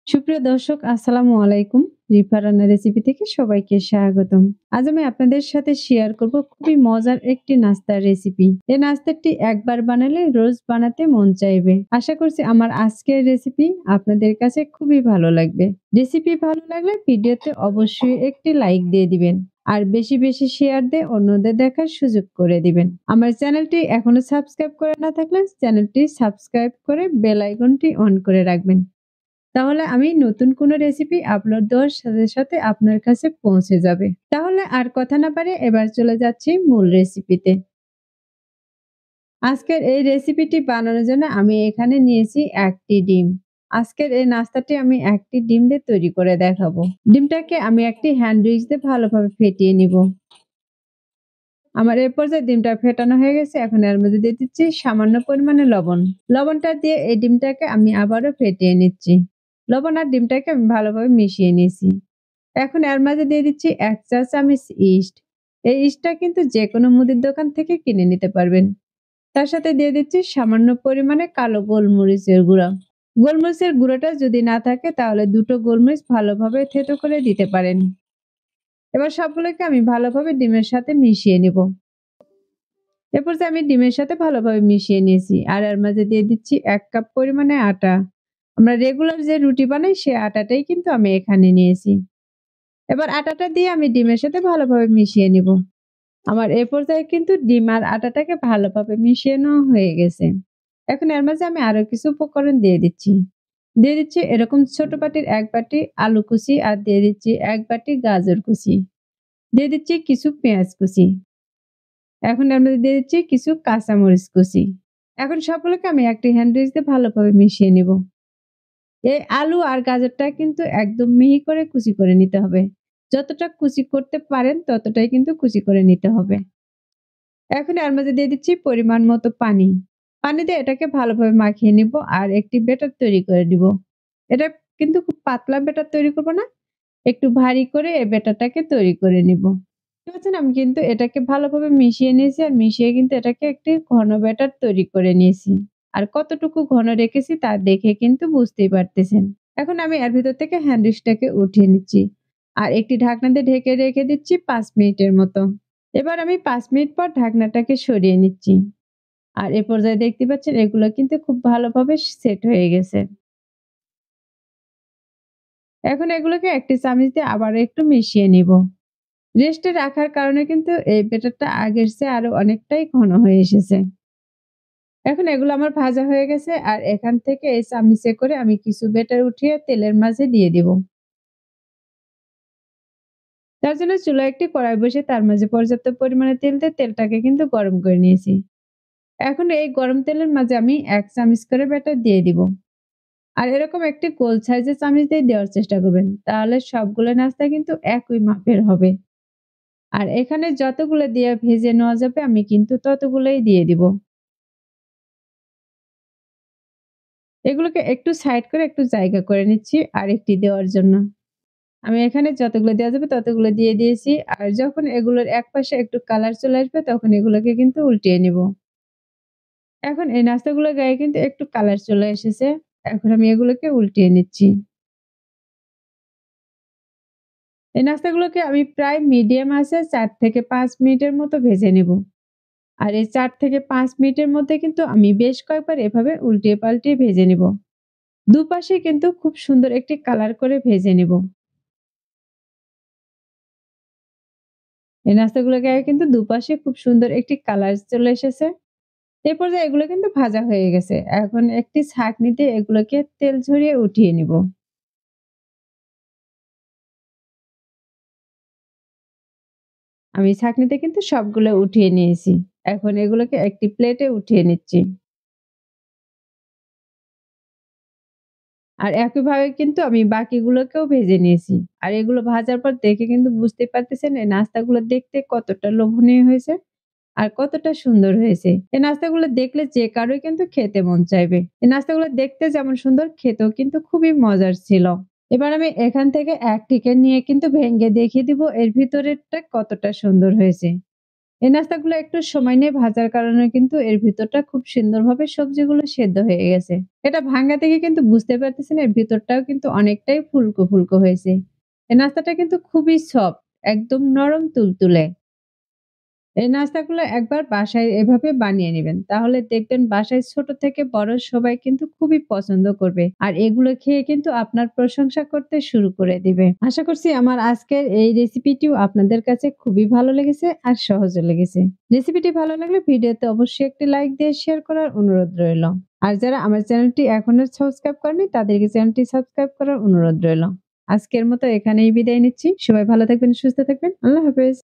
সুপ্রিয় দর্শক আসসালামু আলাইকুম। রিফা রান্না রেসিপি থেকে সবাইকে স্বাগতম। আজ আমি আপনাদের সাথে শেয়ার করব খুবই মজার একটি নাস্তার রেসিপি। এই নাস্তাটি একবার বানালে রোজ বানাতে মন চাইবে। আশা করছি আমার আজকের রেসিপি আপনাদের কাছে খুবই ভালো লাগবে। রেসিপি ভালো লাগলে ভিডিওতে অবশ্যই একটি লাইক দিয়ে দিবেন। আর বেশি বেশি শেয়ার দিয়ে অন্যদের দেখার সুযোগ করে দিবেন। আমার চ্যানেলটি এখনো সাবস্ক্রাইব করে না থাকলে চ্যানেলটি সাবস্ক্রাইব করে বেল আইকনটি অন করে রাখবেন। তাহলে আমি নতুন কোনো রেসিপি আপলোড দেওয়ার সাথে সাথে আপনার কাছে পৌঁছে যাবে। তাহলে আর কথা না বাড়িয়ে এবার চলে যাচ্ছি মূল রেসিপিতে। আজকের এই রেসিপিটি বানানোর জন্য আমি এখানে নিয়েছি ১টি ডিম। আজকের এই নাস্তাটি আমি ১টি ডিম দিয়ে তৈরি করে দেখাবো। ডিমটাকে আমি একটি হ্যান্ড উইচ দিয়ে ভালোভাবে ফেটিয়ে নিব। আমার এ পর্যায়ে ডিমটা ফেটানো হয়ে গেছে। এখন এর মধ্যে দিয়ে দিচ্ছি সামান্য পরিমাণে লবণ। লবণটা দিয়ে এই ডিমটাকে আমি আবারও ফেটিয়ে নিচ্ছি। লবণ আর ডিমটাকে আমি ভালোভাবে মিশিয়ে নিয়েছি। এখন এর মাঝে দিয়ে দিচ্ছি ১ চা চামচ ইস্ট। এই ইস্টটা কিন্তু যেকোনো মুদির দোকান থেকে কিনে নিতে পারবেন। তার সাথে দিয়ে দিচ্ছি সামান্য পরিমাণে কালো গোলমরিচের গুঁড়া। গোলমরিচের গুঁড়োটা যদি না থাকে তাহলে ২ টো গোলমরিচ ভালোভাবে থেতো করে দিতে পারেন। এবার সবগুলোকে আমি ভালোভাবে ডিমের সাথে মিশিয়ে নিব। এ পর্যায়ে আমি ডিমের সাথে ভালোভাবে মিশিয়ে নিয়েছি। আর এর মাঝে দিয়ে দিচ্ছি ১ কাপ পরিমাণে আটা। আমরা রেগুলার যে রুটি বানাই সে আটাটাই কিন্তু আমি এখানে নিয়েছি। এবার আটাটা দিয়ে আমি ডিমের সাথে ভালোভাবে মিশিয়ে নিব। আমার এ পর্যায়ে কিন্তু ডিম আর আটাটাকে ভালোভাবে মিশিয়ে নেওয়া হয়ে গেছে। এখন এর মাঝে আমি আরো কিছু উপকরণ দিয়ে দিচ্ছি। দিয়ে দিচ্ছি এরকম ছোট বাটির ১ বাটি আলু কুচি আর দিয়ে দিচ্ছি ১ বাটি গাজর কুচি। দিয়ে দিচ্ছি কিছু পেঁয়াজ কুচি। এখন এর মধ্যে দিয়ে দিচ্ছি কিছু কাঁচামরিচ কুচি। এখন সবগুলোকে আমি একটি হ্যান্ড উইচ দিয়ে ভালোভাবে মিশিয়ে নিব। এই আলু আর গাজরটা কিন্তু একদম মিহি করে কুচি করে নিতে হবে। যতটা কুচি করতে পারেন ততটাই কিন্তু কুচি করে নিতে হবে। এখন এর মধ্যে দিয়ে দিচ্ছি পরিমাণ মতো পানি। পানি দিয়ে এটাকে ভালোভাবে মাখিয়ে নিব আর একটি ব্যাটার তৈরি করে নিব। এটা কিন্তু খুব পাতলা ব্যাটার তৈরি করব না। একটু ভারী করে এই ব্যাটারটাকে তৈরি করে নিব। ঠিক আছে? আমি কিন্তু এটাকে ভালোভাবে মিশিয়ে নিয়েছি আর মিশিয়ে কিন্তু এটাকে একটি ঘন ব্যাটার তৈরি করে নিয়েছি। আর কতটুকু ঘন রেখেছি তা দেখে কিন্তু বুঝতেই পারতেছেন। এখন আমি এর ভিতর থেকে হ্যান্ডউইচটাকে উঠিয়ে নিচ্ছি। আর একটি ঢাকনা দিয়ে ঢেকে রেখে দিচ্ছি ৫ মিনিটের মতো। এবার আমি ৫ মিনিট পর ঢাকনাটাকে সরিয়ে নিচ্ছি। আর এ পর্যায়ে দেখতে পাচ্ছেন এগুলো কিন্তু খুব ভালোভাবে সেট হয়ে গেছে। এখন এগুলোকে একটি চামচ দিয়ে আবার একটু মিশিয়ে নিব। রেস্টে রাখার কারণে কিন্তু এই ব্যাটারটা আগের চেয়ে আরো অনেকটাই ঘন হয়ে এসেছে। এখন এগুলো আমার ভাজা হয়ে গেছে আর এখান থেকে এই চামচে করে আমি কিছু ব্যাটার উঠিয়ে তেলের মাঝে দিয়ে দিব। তার জন্য চুলায় একটি কড়াই বসিয়ে তার মাঝে পর্যাপ্ত পরিমাণে তেল দিয়ে তেলটাকে কিন্তু গরম করে নিয়েছি। এখন এই গরম তেলের মাঝে আমি ১ চামচ করে ব্যাটার দিয়ে দিব। আর এরকম একটি গোল সাইজের চামচ দিয়ে দেওয়ার চেষ্টা করবেন। তাহলে সবগুলো নাস্তা কিন্তু একই মাপের হবে। আর এখানে যতগুলো দিয়ে ভেজে নেওয়া যাবে আমি কিন্তু ততগুলোই দিয়ে দিব। এগুলোকে একটু সাইড করে একটু জায়গা করে নিচ্ছি আরেকটি দেওয়ার জন্য। আমি এখানে যতগুলো দেওয়া যাবে ততগুলো দিয়ে দিয়েছি। আর যখন এগুলোর একপাশে একটু কালার চলে আসবে তখন এগুলোকে কিন্তু উল্টিয়ে নিব। এখন এই নাস্তাগুলোর গায়ে কিন্তু একটু কালার চলে এসেছে। এখন আমি এগুলোকে উল্টিয়ে নিচ্ছি। এই নাস্তাগুলোকে আমি প্রায় মিডিয়াম আঁচে ৪ থেকে ৫ মিনিটের মতো ভেজে নিব। আর এই ৪ থেকে ৫ মিনিটের মধ্যে কিন্তু আমি বেশ কয়েকবার এভাবে উল্টিয়ে পাল্টিয়ে ভেজে নিব। দুপাশে কিন্তু খুব সুন্দর একটি কালার করে ভেজে নিব। এই নাস্তাগুলোর গায়ে কিন্তু দুপাশে খুব সুন্দর একটি কালার চলে এসেছে। এই পর্যায়ে এগুলো কিন্তু ভাজা হয়ে গেছে। এখন একটি ছাঁকনি দিয়ে এগুলোকে তেল ঝরিয়ে উঠিয়ে নিব। আমি ছাঁকনিতে কিন্তু সবগুলো উঠিয়ে নিয়েছি। এখন এগুলোকে একটি প্লেটে উঠিয়ে নিচ্ছি। আর একইভাবে কিন্তু আমি বাকিগুলোকেও ভেজে নিয়েছি। আর এগুলো ভাজার পর দেখে কিন্তু বুঝতেই পারতেছেন এই নাস্তাগুলো দেখতে কতটা লোভনীয় হয়েছে আর কতটা সুন্দর হয়েছে। এই নাস্তাগুলো দেখলে যে কারোই কিন্তু খেতে মন চাইবে। এই নাস্তাগুলো দেখতে যেমন সুন্দর খেতেও কিন্তু খুবই মজার ছিল। এবার আমি এখান থেকে একটিকে নিয়ে কিন্তু ভেঙে দেখিয়ে দিব এর ভিতরেরটা কতটা সুন্দর হয়েছে। এই নাস্তাগুলো একটু সময় নিয়ে ভাজার কারণে কিন্তু এর ভিতরটা খুব সুন্দরভাবে সবজিগুলো সেদ্ধ হয়ে গেছে। এটা ভাঙ্গা থেকে কিন্তু বুঝতে পারতেছেন এর ভিতরটাও কিন্তু অনেকটাই ফুলকো, ফুলকো হয়েছে। এই নাস্তাটা কিন্তু খুবই সফট, একদম নরম তুলতুলে। এই নাস্তাগুলো একবার বাসায় এভাবে বানিয়ে নিবেন। তাহলে দেখবেন বাসায় ছোট থেকে বড় সবাই কিন্তু খুবই পছন্দ করবে। আর এগুলো খেয়ে কিন্তু আপনার প্রশংসা করতে শুরু করে দিবে। আশা করছি আমার আজকের এই রেসিপিটিও আপনাদের কাছে খুবই ভালো লেগেছে আর সহজও লেগেছে। রেসিপিটি ভালো লাগলে ভিডিওতে অবশ্যই একটি লাইক দিয়ে শেয়ার করার অনুরোধ রইল। আর যারা আমার চ্যানেলটি এখনো সাবস্ক্রাইব করেনি তাদেরকে চ্যানেলটি সাবস্ক্রাইব করার অনুরোধ রইল। আজকের মতো এখানেই বিদায় নিচ্ছি। সবাই ভালো থাকবেন, সুস্থ থাকবেন। আল্লাহ হাফেজ।